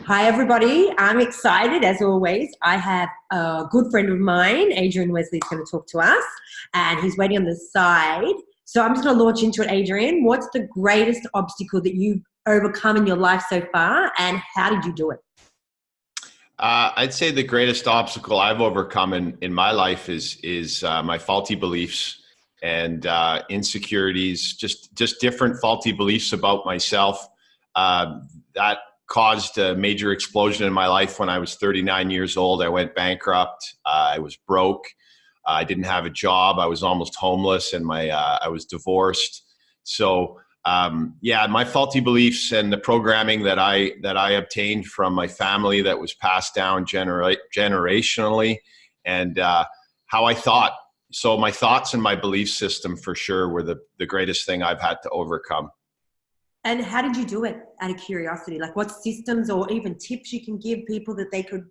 Hi, everybody. I'm excited, as always. I have a good friend of mine, Adrian Wesley, is going to talk to us, and he's waiting on the side. So I'm just going to launch into it, Adrian. What's the greatest obstacle that you've overcome in your life so far, and how did you do it? I'd say the greatest obstacle I've overcome in my life is my faulty beliefs and insecurities, just different faulty beliefs about myself. That caused a major explosion in my life when I was 39 years old. I went bankrupt. I was broke. I didn't have a job. I was almost homeless, and I was divorced. So yeah, my faulty beliefs and the programming that I obtained from my family that was passed down generationally, and how I thought. So my thoughts and my belief system for sure were the greatest thing I've had to overcome. And how did you do it, out of curiosity? Like, what systems or even tips you can give people that they could,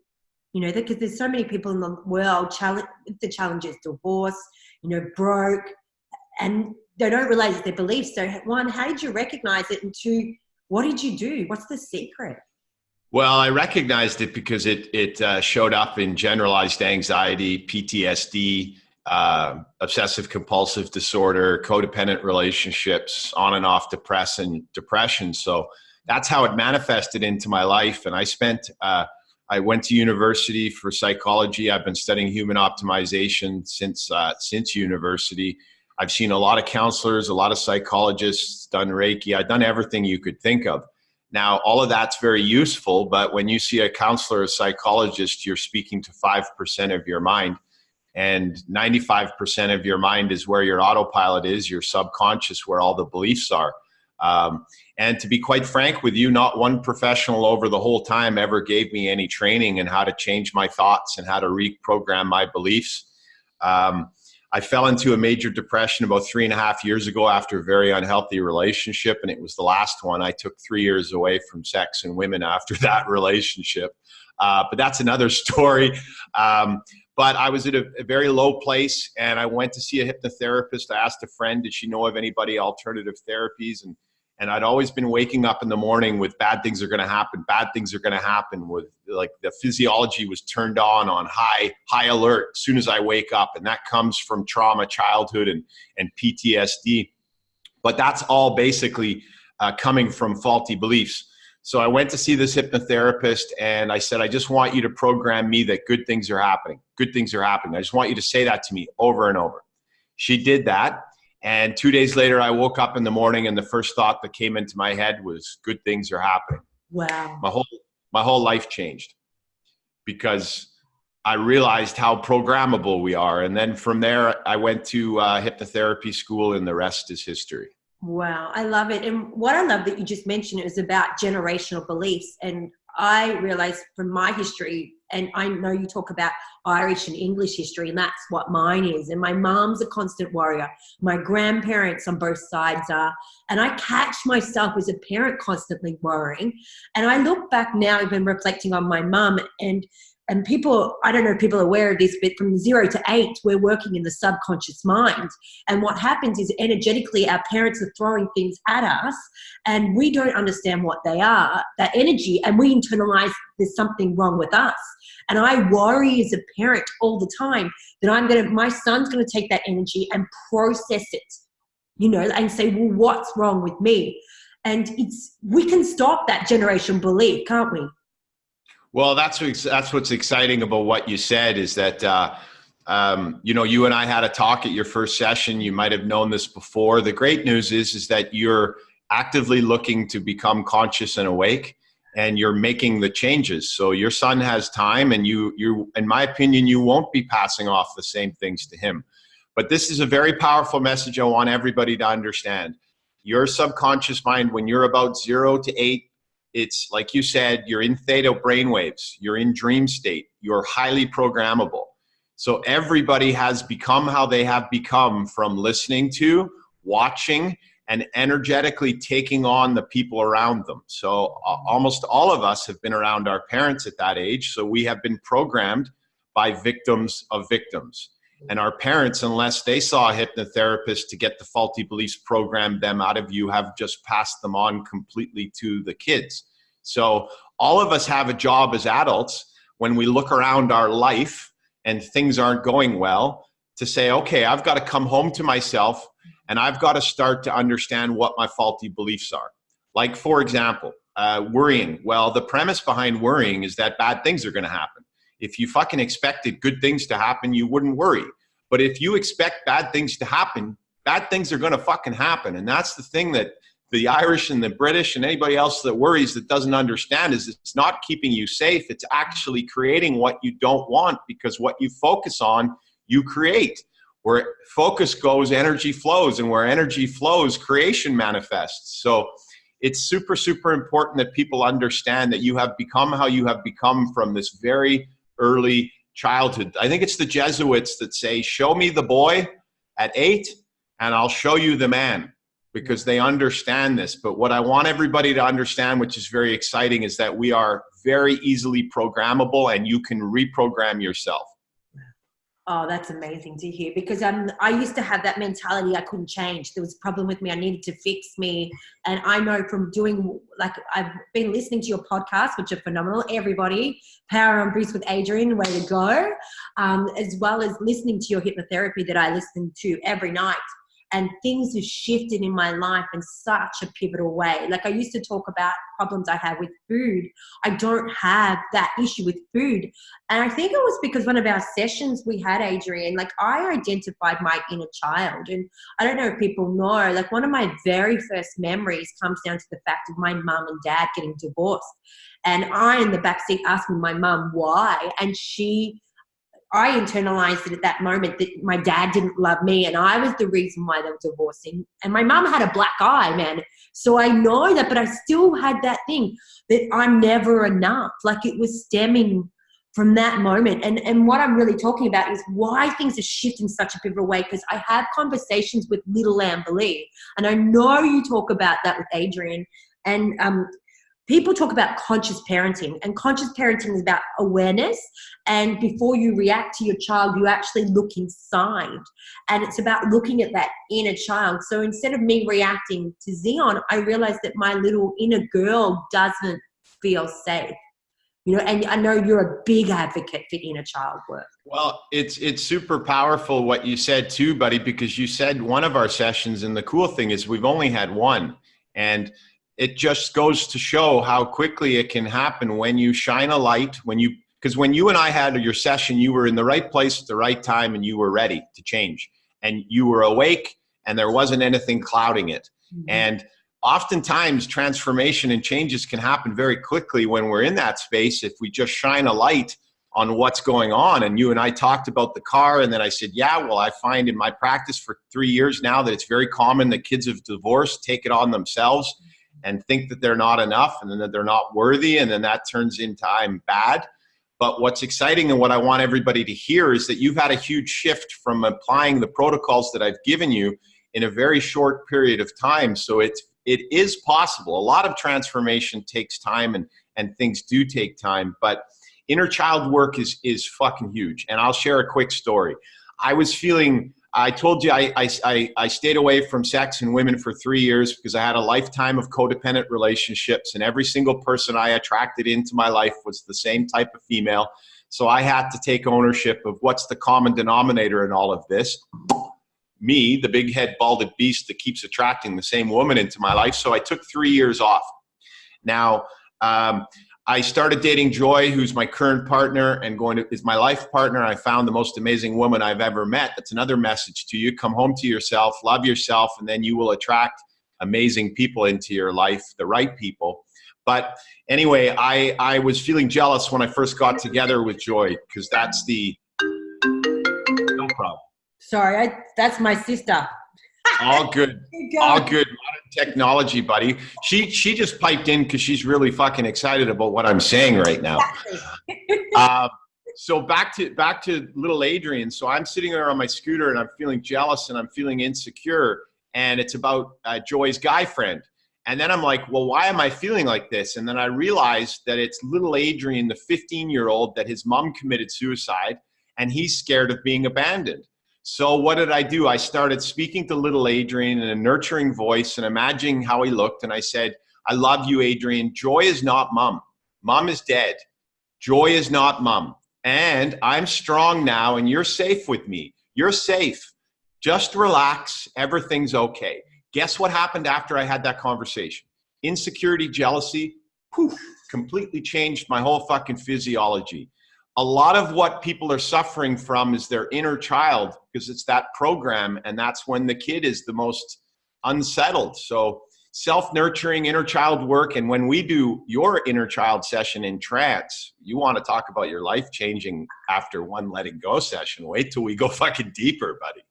because there's so many people in the world, the challenge is divorce, broke, and they don't realize their beliefs. So one, how did you recognize it? And two, what did you do? What's the secret? Well, I recognized it because it showed up in generalized anxiety, PTSD, obsessive compulsive disorder, codependent relationships, on and off depression. So that's how it manifested into my life. And I went to university for psychology. I've been studying human optimization since university. I've seen a lot of counselors, a lot of psychologists, done Reiki. I've done everything you could think of. Now, all of that's very useful, but when you see a counselor or psychologist, you're speaking to 5% of your mind. And 95% of your mind is where your autopilot is, your subconscious, where all the beliefs are. And to be quite frank with you, not one professional over the whole time ever gave me any training in how to change my thoughts and how to reprogram my beliefs. I fell into a major depression about 3.5 years ago after a very unhealthy relationship, and it was the last one. I took 3 years away from sex and women after that relationship. But that's another story. But I was at a very low place, and I went to see a hypnotherapist. I asked a friend, did she know of anybody alternative therapies? And I'd always been waking up in the morning with bad things are going to happen. Bad things are going to happen, with like the physiology was turned on high alert as soon as I wake up. And that comes from trauma, childhood, and PTSD. But that's all basically coming from faulty beliefs. So I went to see this hypnotherapist, and I said, I just want you to program me that good things are happening. Good things are happening. I just want you to say that to me over and over. She did that. And 2 days later, I woke up in the morning, and the first thought that came into my head was good things are happening. Wow. My whole life changed because I realized how programmable we are. And then from there, I went to hypnotherapy school, and the rest is history. Wow, I love it. And what I love that you just mentioned, it was about generational beliefs. And I realized from my history, and I know you talk about Irish and English history, and that's what mine is. And my mom's a constant worrier. My grandparents on both sides are. And I catch myself as a parent constantly worrying. And I look back now, I've been reflecting on my mom, and people, I don't know if people are aware of this, but from 0 to 8, we're working in the subconscious mind. And what happens is energetically, our parents are throwing things at us, and we don't understand what they are, that energy, and we internalize there's something wrong with us. And I worry as a parent all the time that my son's going to take that energy and process it, and say, well, what's wrong with me? And we can stop that generation belief, can't we? Well, that's what's exciting about what you said is that, you and I had a talk at your first session. You might have known this before. The great news is that you're actively looking to become conscious and awake, and you're making the changes. So your son has time, and you, in my opinion, you won't be passing off the same things to him. But this is a very powerful message I want everybody to understand. Your subconscious mind, when you're about 0 to 8, it's like you said, you're in theta brainwaves, you're in dream state, you're highly programmable. So everybody has become how they have become from listening to, watching, and energetically taking on the people around them. So almost all of us have been around our parents at that age. So we have been programmed by victims of victims. And our parents, unless they saw a hypnotherapist to get the faulty beliefs programmed them out of you, have just passed them on completely to the kids. So all of us have a job as adults when we look around our life and things aren't going well to say, okay, I've got to come home to myself and I've got to start to understand what my faulty beliefs are. Like, for example, worrying. Well, the premise behind worrying is that bad things are going to happen. If you fucking expected good things to happen, you wouldn't worry. But if you expect bad things to happen, bad things are going to fucking happen. And that's the thing that the Irish and the British and anybody else that worries that doesn't understand is it's not keeping you safe. It's actually creating what you don't want, because what you focus on, you create. Where focus goes, energy flows, and where energy flows, creation manifests. So it's super, super important that people understand that you have become how you have become from this very early childhood. I think it's the Jesuits that say, show me the boy at 8 and I'll show you the man, because they understand this. But what I want everybody to understand, which is very exciting, is that we are very easily programmable and you can reprogram yourself. Oh, that's amazing to hear, because I used to have that mentality I couldn't change. There was a problem with me. I needed to fix me. And I know from doing, like, I've been listening to your podcast, which are phenomenal. Everybody, Power on Boost with Adrian, way to go. As well as listening to your hypnotherapy that I listen to every night. And things have shifted in my life in such a pivotal way. Like, I used to talk about problems I have with food. I don't have that issue with food. And I think it was because one of our sessions we had, Adrian, like, I identified my inner child. And I don't know if people know, like, one of my very first memories comes down to the fact of my mum and dad getting divorced. And I, in the backseat, asking my mum why. And I internalized it at that moment that my dad didn't love me and I was the reason why they were divorcing. And my mum had a black eye, man. So I know that, but I still had that thing that I'm never enough. Like, it was stemming from that moment. And what I'm really talking about is why things are shifting in such a pivotal way, because I have conversations with little Amberlee. And I know you talk about that with Adrian. And people talk about conscious parenting, and conscious parenting is about awareness. And before you react to your child, you actually look inside, and it's about looking at that inner child. So instead of me reacting to Zion, I realized that my little inner girl doesn't feel safe. You know, and I know you're a big advocate for inner child work. Well, it's super powerful what you said too, buddy, because you said one of our sessions, and the cool thing is we've only had one, and it just goes to show how quickly it can happen when you shine a light, because when you and I had your session, you were in the right place at the right time and you were ready to change and you were awake and there wasn't anything clouding it. Mm-hmm. And oftentimes transformation and changes can happen very quickly when we're in that space if we just shine a light on what's going on. And you and I talked about the car, and then I said, yeah, well, I find in my practice for 3 years now that it's very common that kids of divorce take it on themselves and think that they're not enough and then that they're not worthy, and then that turns into I'm bad. But what's exciting and what I want everybody to hear is that you've had a huge shift from applying the protocols that I've given you in a very short period of time. So it is possible. A lot of transformation takes time, and things do take time, but inner child work is fucking huge. And I'll share a quick story. I told you I stayed away from sex and women for 3 years because I had a lifetime of codependent relationships, and every single person I attracted into my life was the same type of female. So I had to take ownership of what's the common denominator in all of this. Me, the big head balded beast that keeps attracting the same woman into my life. So I took 3 years off. Now, I started dating Joy, who's my current partner and is my life partner. I found the most amazing woman I've ever met. That's another message to you. Come home to yourself, love yourself, and then you will attract amazing people into your life, the right people. But anyway, I was feeling jealous when I first got together with Joy, because that's no problem. Sorry, that's my sister. All good. All good. Modern technology, buddy. She just piped in because she's really fucking excited about what I'm saying right now. So back to little Adrian. So I'm sitting there on my scooter and I'm feeling jealous and I'm feeling insecure. And it's about Joy's guy friend. And then I'm like, well, why am I feeling like this? And then I realized that it's little Adrian, the 15-year-old, that his mom committed suicide and he's scared of being abandoned. So what did I do? I started speaking to little Adrian in a nurturing voice and imagining how he looked. And I said, I love you, Adrian. Joy is not mom. Mom is dead. Joy is not mom. And I'm strong now and you're safe with me. You're safe. Just relax. Everything's okay. Guess what happened after I had that conversation? Insecurity, jealousy, poof, completely changed my whole fucking physiology. A lot of what people are suffering from is their inner child, because it's that program, and that's when the kid is the most unsettled. So self-nurturing inner child work. And when we do your inner child session in trance, you want to talk about your life changing after one letting go session. Wait till we go fucking deeper, buddy.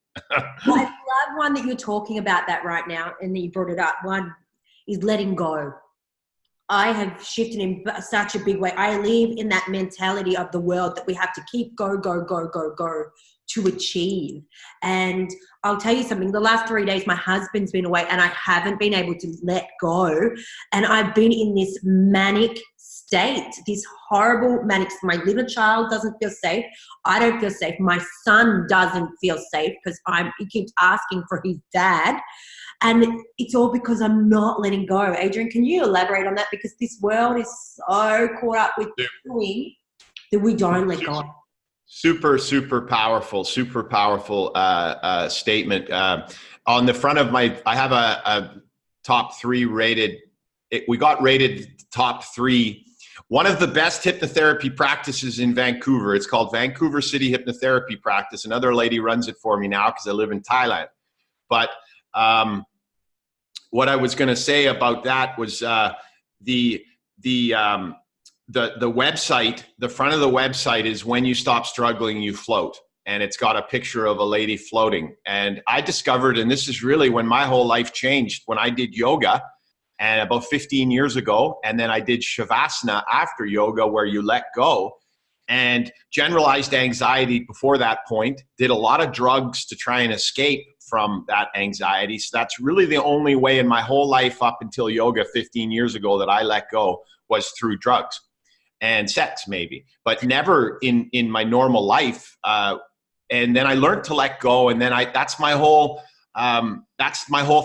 Well, I love one that you're talking about that right now, and you brought it up. One is letting go. I have shifted in such a big way. I live in that mentality of the world that we have to keep go to achieve. And I'll tell you something, the last 3 days, my husband's been away and I haven't been able to let go. And I've been in this manic state, this horrible manic. My little child doesn't feel safe. I don't feel safe. My son doesn't feel safe because he keeps asking for his dad. And it's all because I'm not letting go. Adrian, can you elaborate on that? Because this world is so caught up with doing that we don't let go. Super powerful statement. On the front of I have a top 3 rated. We got rated top 3. One of the best hypnotherapy practices in Vancouver. It's called Vancouver City Hypnotherapy Practice. Another lady runs it for me now because I live in Thailand. But what I was going to say about that was the website. The front of the website is when you stop struggling, you float, and it's got a picture of a lady floating. And I discovered, and this is really when my whole life changed, when I did yoga, and about 15 years ago, and then I did shavasana after yoga, where you let go, and generalized anxiety before that point. Did a lot of drugs to try and escape from that anxiety. So that's really the only way in my whole life up until yoga 15 years ago that I let go, was through drugs and sex maybe, but never in my normal life. And then I learned to let go. And then that's my whole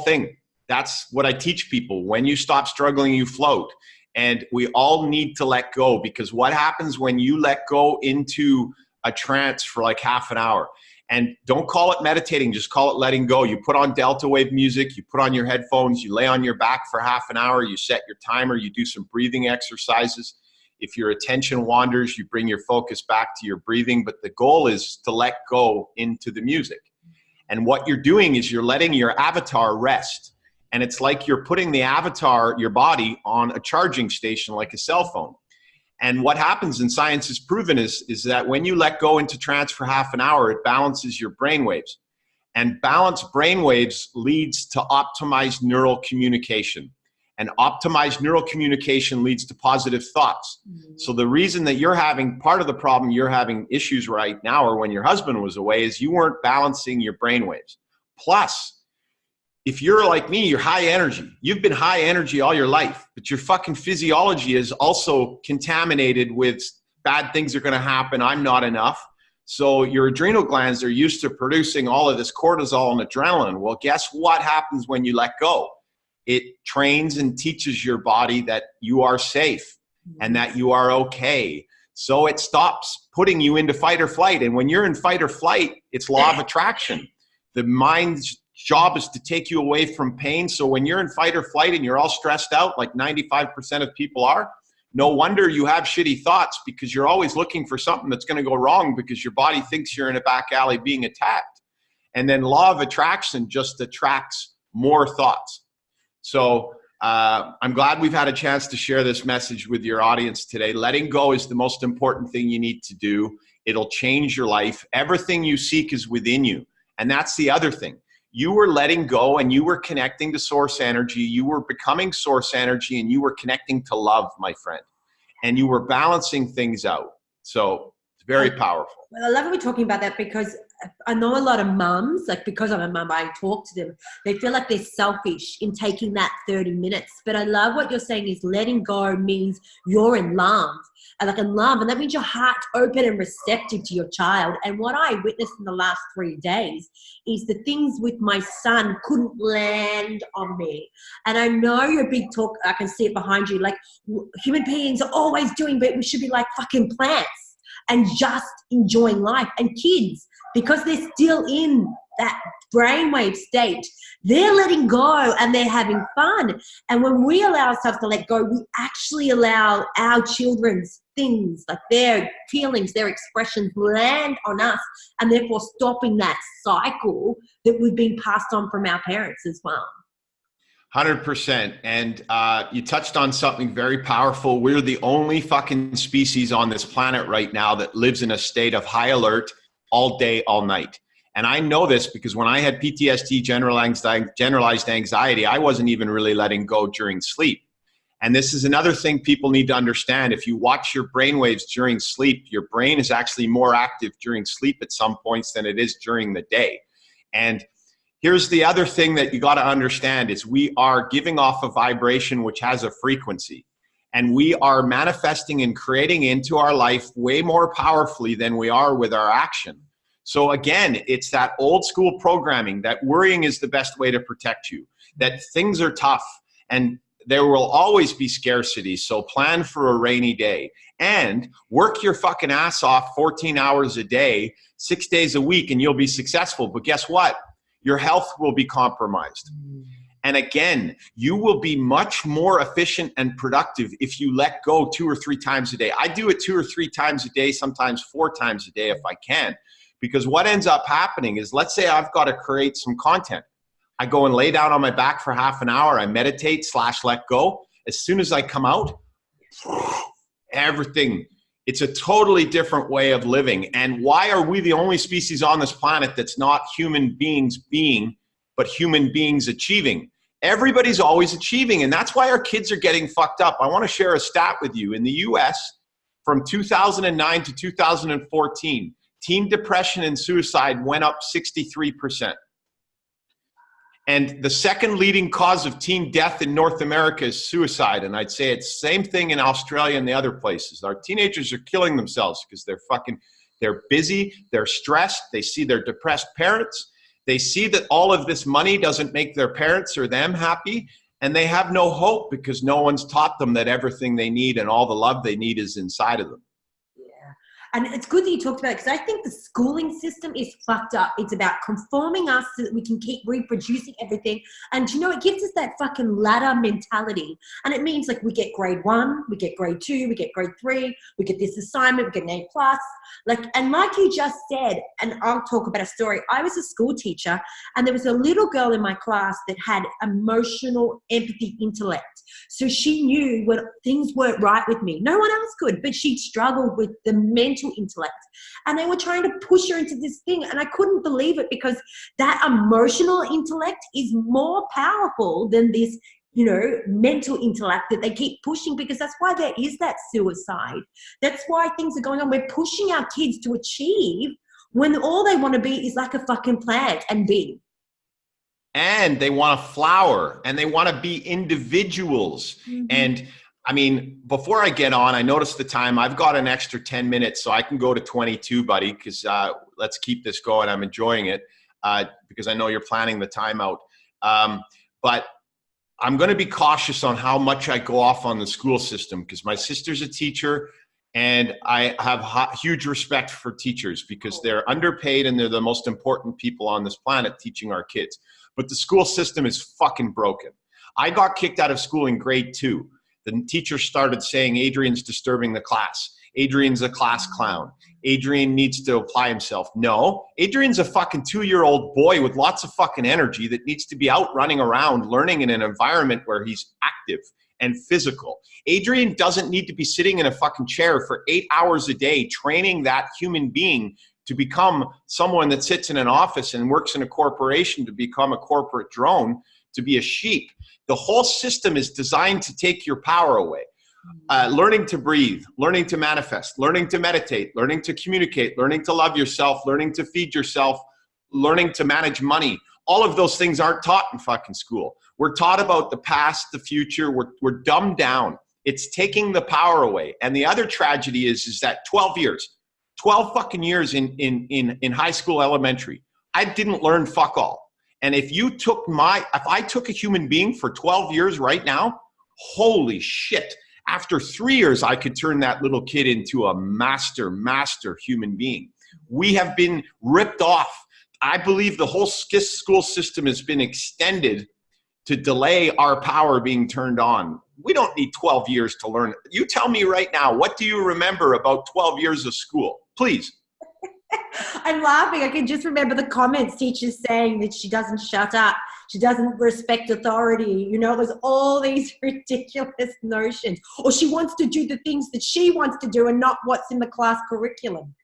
thing. That's what I teach people. When you stop struggling, you float. And we all need to let go, because what happens when you let go into a trance for like half an hour? And don't call it meditating, just call it letting go. You put on delta wave music, you put on your headphones, you lay on your back for half an hour, you set your timer, you do some breathing exercises. If your attention wanders, you bring your focus back to your breathing. But the goal is to let go into the music. And what you're doing is you're letting your avatar rest. And it's like you're putting the avatar, your body, on a charging station like a cell phone. And what happens, and science has proven, is that when you let go into trance for half an hour, it balances your brain waves. And balanced brain waves leads to optimized neural communication. And optimized neural communication leads to positive thoughts. Mm-hmm. So the reason that you're having, part of the problem you're having issues right now, or when your husband was away, is you weren't balancing your brain waves. Plus, if you're like me, you're high energy. You've been high energy all your life, but your fucking physiology is also contaminated with bad things are going to happen. I'm not enough. So your adrenal glands are used to producing all of this cortisol and adrenaline. Well, guess what happens when you let go? It trains and teaches your body that you are safe and that you are okay. So it stops putting you into fight or flight. And when you're in fight or flight, it's law of attraction. The mind's job is to take you away from pain. So when you're in fight or flight and you're all stressed out, like 95% of people are, no wonder you have shitty thoughts, because you're always looking for something that's going to go wrong, because your body thinks you're in a back alley being attacked. And then law of attraction just attracts more thoughts. So I'm glad we've had a chance to share this message with your audience today. Letting go is the most important thing you need to do. It'll change your life. Everything you seek is within you. And that's the other thing. You were letting go and you were connecting to source energy. You were becoming source energy, and you were connecting to love, my friend. And you were balancing things out. So it's very powerful. Well, I love we're talking about that, because I know a lot of mums, like because I'm a mum, I talk to them, they feel like they're selfish in taking that 30 minutes. But I love what you're saying is letting go means you're in love. And like in love, and that means your heart's open and receptive to your child. And what I witnessed in the last 3 days is the things with my son couldn't land on me. And I know you're a big talk, I can see it behind you, like human beings are always doing, but we should be like fucking plants and just enjoying life. And kids, because they're still in that brainwave state, they're letting go and they're having fun. And when we allow ourselves to let go, we actually allow our children's things, like their feelings, their expressions land on us, and therefore stopping that cycle that we've been passed on from our parents as well. 100%. And you touched on something very powerful. We're the only fucking species on this planet right now that lives in a state of high alert all day, all night. And I know this because when I had PTSD, generalized anxiety, I wasn't even really letting go during sleep. And this is another thing people need to understand. If you watch your brain waves during sleep, your brain is actually more active during sleep at some points than it is during the day. And here's the other thing that you got to understand is we are giving off a vibration which has a frequency. And we are manifesting and creating into our life way more powerfully than we are with our action. So again, it's that old school programming that worrying is the best way to protect you, that things are tough and there will always be scarcity. So plan for a rainy day and work your fucking ass off 14 hours a day, 6 days a week, and you'll be successful. But guess what? Your health will be compromised. And again, you will be much more efficient and productive if you let go 2 or 3 times a day. I do it 2 or 3 times a day, sometimes 4 times a day if I can. Because what ends up happening is, let's say I've got to create some content. I go and lay down on my back for half an hour. I meditate / let go. As soon as I come out, everything, it's a totally different way of living. And why are we the only species on this planet that's not human beings being, but human beings achieving? Everybody's always achieving. And that's why our kids are getting fucked up. I want to share a stat with you. In the US, from 2009 to 2014, teen depression and suicide went up 63%. And the second leading cause of teen death in North America is suicide. And I'd say it's the same thing in Australia and the other places. Our teenagers are killing themselves because they're busy, they're stressed, they see their depressed parents, they see that all of this money doesn't make their parents or them happy, and they have no hope because no one's taught them that everything they need and all the love they need is inside of them. And it's good that you talked about it, because I think the schooling system is fucked up. It's about conforming us so that we can keep reproducing everything. And you know, it gives us that fucking ladder mentality. And it means like we get grade 1, we get grade 2, we get grade 3, we get this assignment, we get an A+. And like you just said, and I'll talk about a story. I was a school teacher and there was a little girl in my class that had emotional empathy intellect. So she knew when things weren't right with me. No one else could, but she struggled with the mental intellect, and they were trying to push her into this thing, and I couldn't believe it, because that emotional intellect is more powerful than this, you know, mental intellect that they keep pushing, because that's why there is that suicide. That's why things are going on. We're pushing our kids to achieve when all they want to be is like a fucking plant and be. And they want to flower and they want to be individuals. Mm-hmm. And I mean, before I get on, I noticed the time. I've got an extra 10 minutes, so I can go to 22, buddy, because let's keep this going. I'm enjoying it because I know you're planning the time out. But I'm going to be cautious on how much I go off on the school system, because my sister's a teacher and I have huge respect for teachers because they're underpaid and they're the most important people on this planet teaching our kids. But the school system is fucking broken. I got kicked out of school in grade 2. The teacher started saying, Adrian's disturbing the class. Adrian's a class clown. Adrian needs to apply himself. No, Adrian's a fucking 2-year-old boy with lots of fucking energy that needs to be out running around, learning in an environment where he's active and physical. Adrian doesn't need to be sitting in a fucking chair for 8 hours a day training that human being to become someone that sits in an office and works in a corporation to become a corporate drone, to be a sheep. The whole system is designed to take your power away. Learning to breathe, learning to manifest, learning to meditate, learning to communicate, learning to love yourself, learning to feed yourself, learning to manage money. All of those things aren't taught in fucking school. We're taught about the past, the future. We're dumbed down. It's taking the power away. And the other tragedy is that 12 fucking years in high school, elementary, I didn't learn fuck all. And if I took a human being for 12 years right now, holy shit. After 3 years, I could turn that little kid into a master human being. We have been ripped off. I believe the whole school system has been extended to delay our power being turned on. We don't need 12 years to learn. You tell me right now, what do you remember about 12 years of school? Please. I'm laughing. I can just remember the comments, teachers saying that she doesn't shut up. She doesn't respect authority. You know, there's all these ridiculous notions. Or she wants to do the things that she wants to do and not what's in the class curriculum.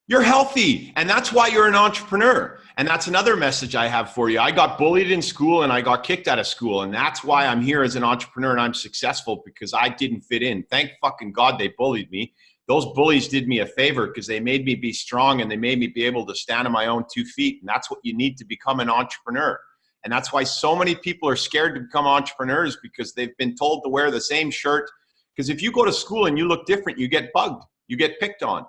You're healthy, and that's why you're an entrepreneur. And that's another message I have for you. I got bullied in school and I got kicked out of school, and that's why I'm here as an entrepreneur and I'm successful, because I didn't fit in. Thank fucking God they bullied me. Those bullies did me a favor because they made me be strong and they made me be able to stand on my own 2 feet. And that's what you need to become an entrepreneur. And that's why so many people are scared to become entrepreneurs, because they've been told to wear the same shirt. Because if you go to school and you look different, you get bugged, you get picked on.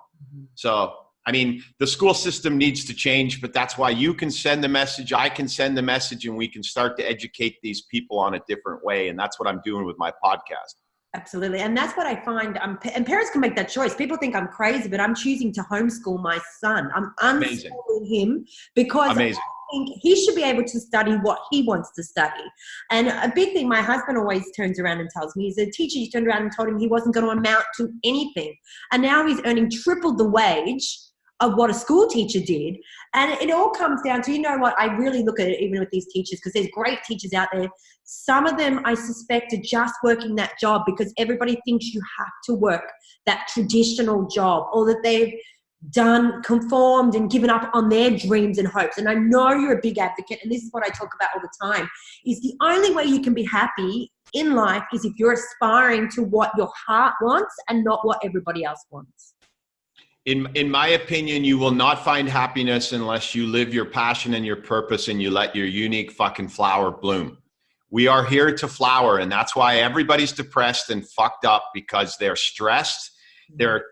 So, I mean, the school system needs to change, but that's why you can send the message, I can send the message, and we can start to educate these people on a different way. And that's what I'm doing with my podcast. Absolutely. And that's what I find. And parents can make that choice. People think I'm crazy, but I'm choosing to homeschool my son. I'm unschooling him because I think he should be able to study what he wants to study. And a big thing my husband always turns around and tells me is a teacher, he turned around and told him he wasn't going to amount to anything. And now he's earning triple the wage of what a school teacher did. And it all comes down to, you know what, I really look at it even with these teachers, because there's great teachers out there. Some of them I suspect are just working that job because everybody thinks you have to work that traditional job, or that they've conformed and given up on their dreams and hopes. And I know you're a big advocate, and this is what I talk about all the time, is the only way you can be happy in life is if you're aspiring to what your heart wants and not what everybody else wants. In my opinion, you will not find happiness unless you live your passion and your purpose and you let your unique fucking flower bloom. We are here to flower, and that's why everybody's depressed and fucked up, because they're stressed. They're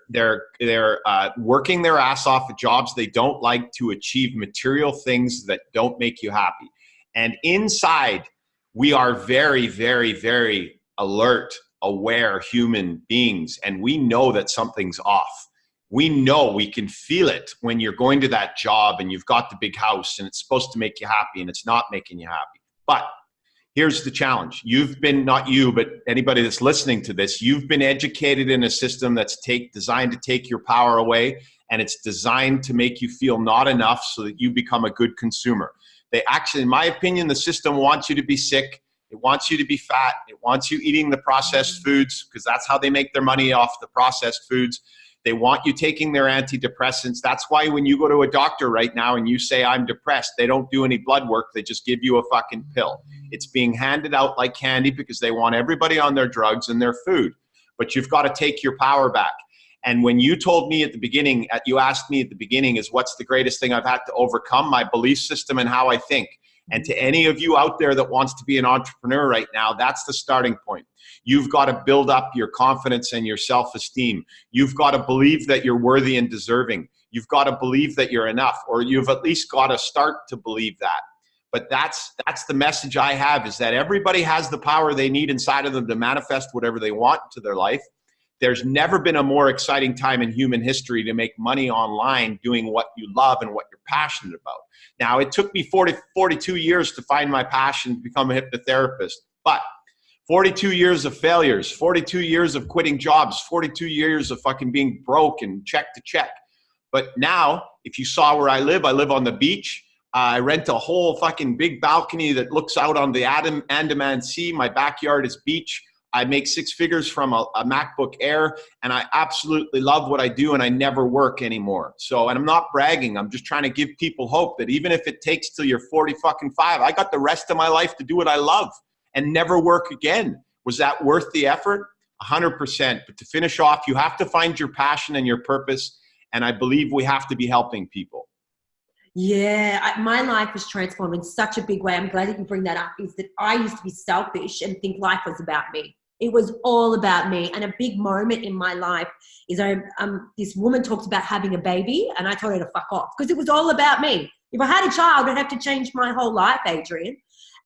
working their ass off at jobs they don't like to achieve material things that don't make you happy. And inside, we are very, very, very alert, aware human beings, and we know that something's off. We know, we can feel it when you're going to that job and you've got the big house and it's supposed to make you happy and it's not making you happy. But here's the challenge. You've been, not you, but anybody that's listening to this, you've been educated in a system that's designed to take your power away, and it's designed to make you feel not enough so that you become a good consumer. They actually, in my opinion, the system wants you to be sick. It wants you to be fat. It wants you eating the processed foods, because that's how they make their money, off the processed foods. They want you taking their antidepressants. That's why when you go to a doctor right now and you say, I'm depressed, they don't do any blood work. They just give you a fucking pill. It's being handed out like candy because they want everybody on their drugs and their food. But you've got to take your power back. And when you told me at the beginning, you asked me at the beginning, is what's the greatest thing I've had to overcome? My belief system and how I think. And to any of you out there that wants to be an entrepreneur right now, that's the starting point. You've got to build up your confidence and your self-esteem. You've got to believe that you're worthy and deserving. You've got to believe that you're enough, or you've at least got to start to believe that. But that's the message I have, is that everybody has the power they need inside of them to manifest whatever they want to their life. There's never been a more exciting time in human history to make money online doing what you love and what you're passionate about. Now, it took me 42 years to find my passion to become a hypnotherapist, but 42 years of failures, 42 years of quitting jobs, 42 years of fucking being broke and check to check. But now, if you saw where I live on the beach. I rent a whole fucking big balcony that looks out on the Andaman Sea. My backyard is beach. I make 6 figures from a MacBook Air, and I absolutely love what I do, and I never work anymore. So, and I'm not bragging. I'm just trying to give people hope that even if it takes till you're 40 fucking 5, I got the rest of my life to do what I love and never work again. Was that worth the effort? 100%. But to finish off, you have to find your passion and your purpose. And I believe we have to be helping people. Yeah, my life was transformed in such a big way. I'm glad that you bring that up, is that I used to be selfish and think life was about me. It was all about me. And a big moment in my life is this woman talked about having a baby, and I told her to fuck off because it was all about me. If I had a child, I'd have to change my whole life, Adrian.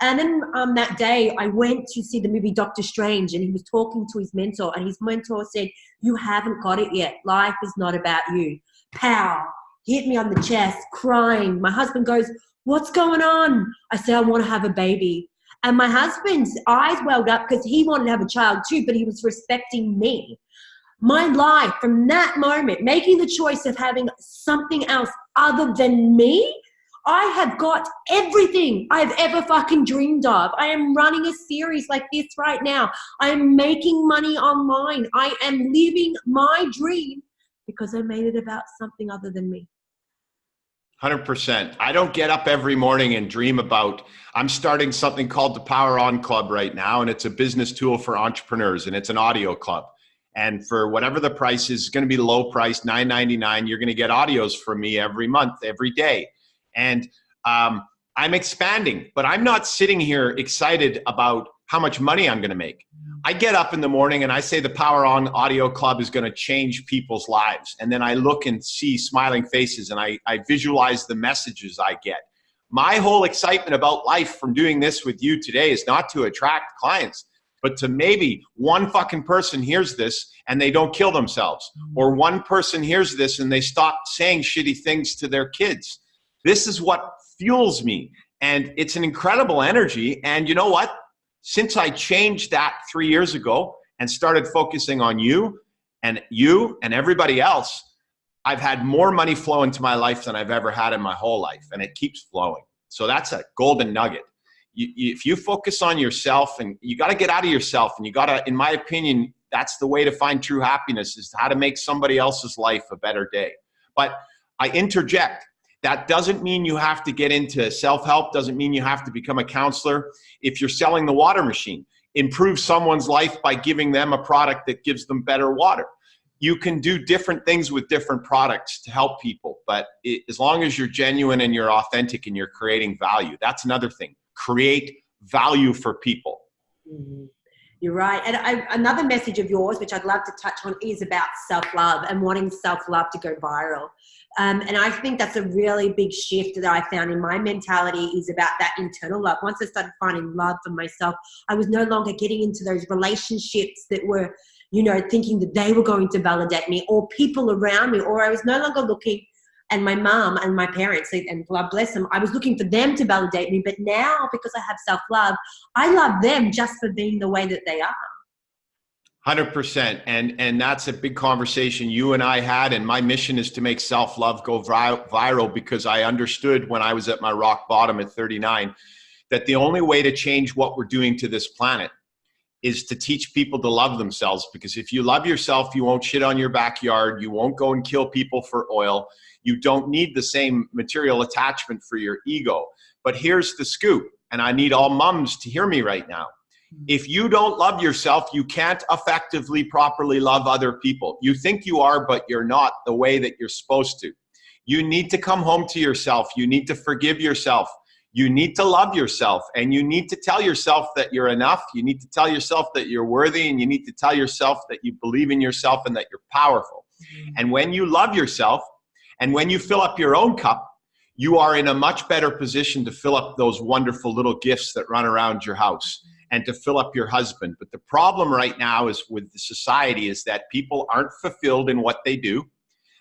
And then that day I went to see the movie Doctor Strange, and he was talking to his mentor, and his mentor said, "You haven't got it yet. Life is not about you." Pow. Hit me on the chest, crying. My husband goes, "What's going on?" I said, "I want to have a baby." And my husband's eyes welled up because he wanted to have a child too, but he was respecting me. My life from that moment, making the choice of having something else other than me, I have got everything I've ever fucking dreamed of. I am running a series like this right now. I am making money online. I am living my dream because I made it about something other than me. 100%. I don't get up every morning and dream about, I'm starting something called the Power On Club right now, and it's a business tool for entrepreneurs, and it's an audio club. And for whatever the price is, it's going to be low price, $9.99. You're going to get audios from me every month, every day. And I'm expanding, but I'm not sitting here excited about how much money I'm going to make. I get up in the morning and I say the Power On Audio Club is going to change people's lives. And then I look and see smiling faces, and I visualize the messages I get. My whole excitement about life from doing this with you today is not to attract clients, but to maybe one fucking person hears this and they don't kill themselves. Or one person hears this and they stop saying shitty things to their kids. This is what fuels me. And it's an incredible energy. And you know what? Since I changed that 3 years ago and started focusing on you and everybody else, I've had more money flow into my life than I've ever had in my whole life, and it keeps flowing. So that's a golden nugget. If you focus on yourself, and you got to get out of yourself, and you got to, in my opinion, that's the way to find true happiness, is how to make somebody else's life a better day. But I interject. That doesn't mean you have to get into self-help, doesn't mean you have to become a counselor. If you're selling the water machine, improve someone's life by giving them a product that gives them better water. You can do different things with different products to help people, but as long as you're genuine and you're authentic and you're creating value, that's another thing. Create value for people. Mm-hmm. You're right. And another message of yours, which I'd love to touch on, is about self-love and wanting self-love to go viral. And I think that's a really big shift that I found in my mentality, is about that internal love. Once I started finding love for myself, I was no longer getting into those relationships that were, thinking that they were going to validate me, or people around me, or I was no longer looking. And my mom and my parents, and God bless them, I was looking for them to validate me. But now, because I have self-love, I love them just for being the way that they are. 100%. And that's a big conversation you and I had. And my mission is to make self-love go viral, because I understood when I was at my rock bottom at 39, that the only way to change what we're doing to this planet is to teach people to love themselves. Because if you love yourself, you won't shit on your backyard. You won't go and kill people for oil. You don't need the same material attachment for your ego. But here's the scoop, and I need all mums to hear me right now. If you don't love yourself, you can't effectively, properly love other people. You think you are, but you're not the way that you're supposed to. You need to come home to yourself. You need to forgive yourself. You need to love yourself, and you need to tell yourself that you're enough. You need to tell yourself that you're worthy, and you need to tell yourself that you believe in yourself and that you're powerful. And when you love yourself, and when you fill up your own cup, you are in a much better position to fill up those wonderful little gifts that run around your house, and to fill up your husband. But the problem right now is with the society is that people aren't fulfilled in what they do.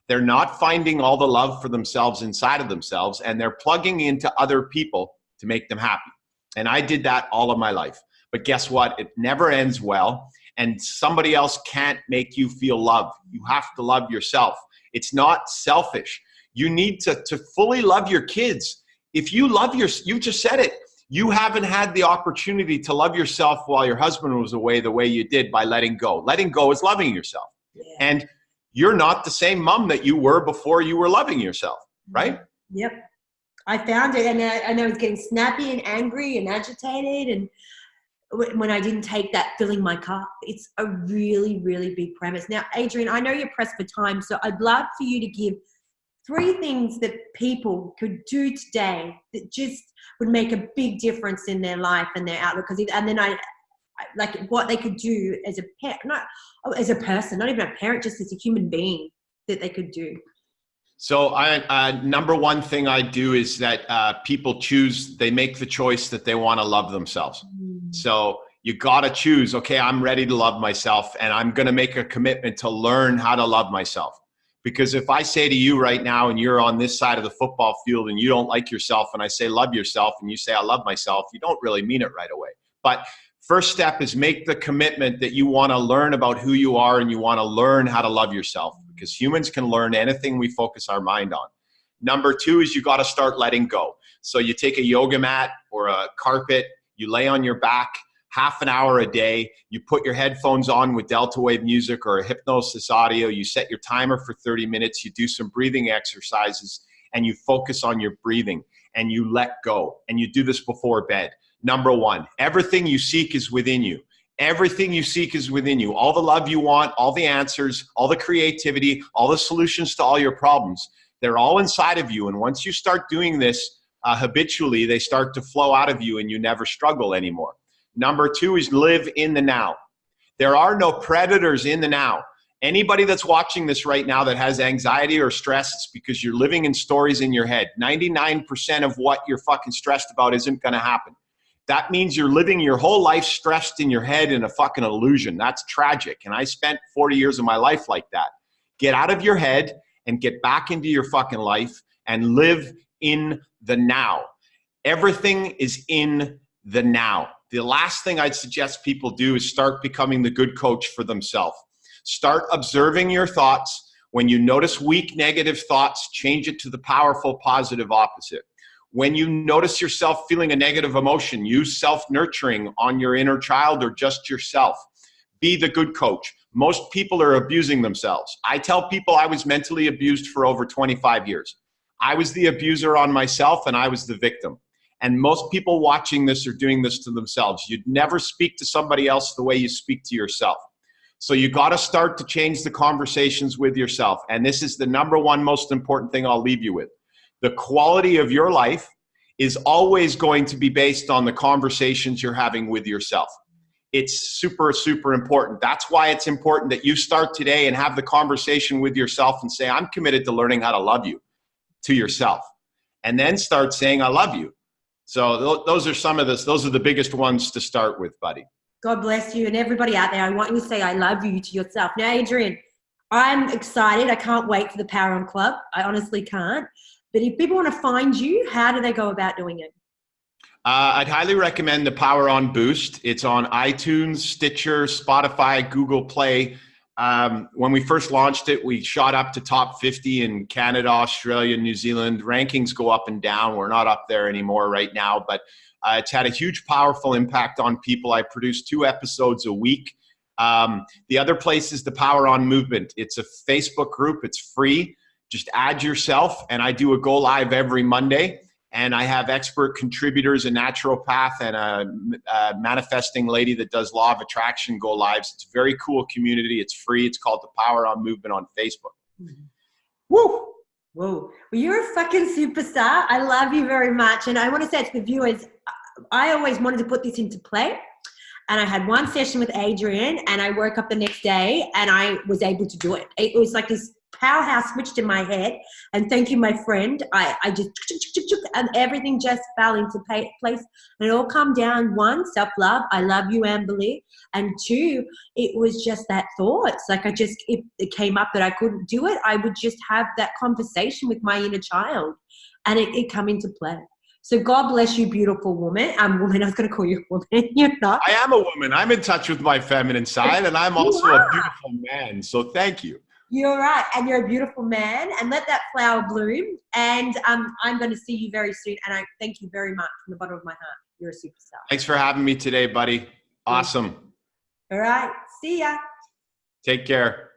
They're not finding all the love for themselves inside of themselves, and they're plugging into other people to make them happy. And I did that all of my life. But guess what? It never ends well, and somebody else can't make you feel love. You have to love yourself. It's not selfish. You need to fully love your kids. If you love you just said it. You haven't had the opportunity to love yourself while your husband was away the way you did by letting go. Letting go is loving yourself. Yeah. And you're not the same mom that you were before you were loving yourself, right? Yep. I found it, and I was getting snappy and angry and agitated, and when I didn't take that filling my cup. It's a really, really big premise. Now, Adrian, I know you're pressed for time, so I'd love for you to give 3 things that people could do today that just would make a big difference in their life and their outlook. And then I like what they could do as a parent, not as a person, not even a parent, just as a human being that they could do. So number one thing I do is that people they make the choice that they want to love themselves. So you got to choose, okay, I'm ready to love myself, and I'm going to make a commitment to learn how to love myself. Because if I say to you right now, and you're on this side of the football field and you don't like yourself, and I say, love yourself, and you say, I love myself, you don't really mean it right away. But first step is make the commitment that you want to learn about who you are, and you want to learn how to love yourself, because humans can learn anything we focus our mind on. Number 2 is you got to start letting go. So you take a yoga mat or a carpet, you lay on your back, half an hour a day, you put your headphones on with delta wave music or a hypnosis audio, you set your timer for 30 minutes, you do some breathing exercises, and you focus on your breathing, and you let go, and you do this before bed. Number 1, everything you seek is within you. Everything you seek is within you. All the love you want, all the answers, all the creativity, all the solutions to all your problems, they're all inside of you. And once you start doing this habitually, they start to flow out of you and you never struggle anymore. Number 2 is live in the now. There are no predators in the now. Anybody that's watching this right now that has anxiety or stress, it's because you're living in stories in your head. 99% of what you're fucking stressed about isn't going to happen. That means you're living your whole life stressed in your head in a fucking illusion. That's tragic. And I spent 40 years of my life like that. Get out of your head and get back into your fucking life and live in the now. Everything is in the now. The last thing I'd suggest people do is start becoming the good coach for themselves. Start observing your thoughts. When you notice weak, negative thoughts, change it to the powerful, positive opposite. When you notice yourself feeling a negative emotion, use self-nurturing on your inner child or just yourself. Be the good coach. Most people are abusing themselves. I tell people I was mentally abused for over 25 years. I was the abuser on myself and I was the victim. And most people watching this are doing this to themselves. You'd never speak to somebody else the way you speak to yourself. So you got to start to change the conversations with yourself. And this is the number 1 most important thing I'll leave you with. The quality of your life is always going to be based on the conversations you're having with yourself. It's super, super important. That's why it's important that you start today and have the conversation with yourself and say, I'm committed to learning how to love you to yourself. And then start saying, I love you. So those are the biggest ones to start with, buddy. God bless you. And everybody out there, I want you to say I love you to yourself. Now, Adrian, I'm excited. I can't wait for the Power On Club. I honestly can't. But if people want to find you, how do they go about doing it? I'd highly recommend the Power On Boost. It's on iTunes, Stitcher, Spotify, Google Play. When we first launched it, we shot up to top 50 in Canada, Australia, New Zealand. Rankings go up and down. We're not up there anymore right now, but it's had a huge, powerful impact on people. I produce 2 episodes a week. The other place is the Power On Movement. It's a Facebook group. It's free. Just add yourself, and I do a go live every Monday. And I have expert contributors, a naturopath, and a manifesting lady that does law of attraction go lives. It's a very cool community. It's free. It's called the Power On Movement on Facebook. Mm-hmm. Woo! Whoa. Well, you're a fucking superstar. I love you very much. And I want to say to the viewers, I always wanted to put this into play. And I had 1 session with Adrian, and I woke up the next day and I was able to do it. It was like this powerhouse switched in my head, and thank you, my friend. I just and everything just fell into place, and it all calmed down. 1, self-love. I love you, Amberlee. And 2, it was just that thought. It's like it came up that I couldn't do it. I would just have that conversation with my inner child, and it come into play. So God bless you, beautiful woman. Woman, I was going to call you a woman. You're not. I am a woman. I'm in touch with my feminine side, and I'm also a beautiful man. So thank you. You're right. And you're a beautiful man. And let that flower bloom. And I'm going to see you very soon. And I thank you very much from the bottom of my heart. You're a superstar. Thanks for having me today, buddy. Awesome. All right. See ya. Take care.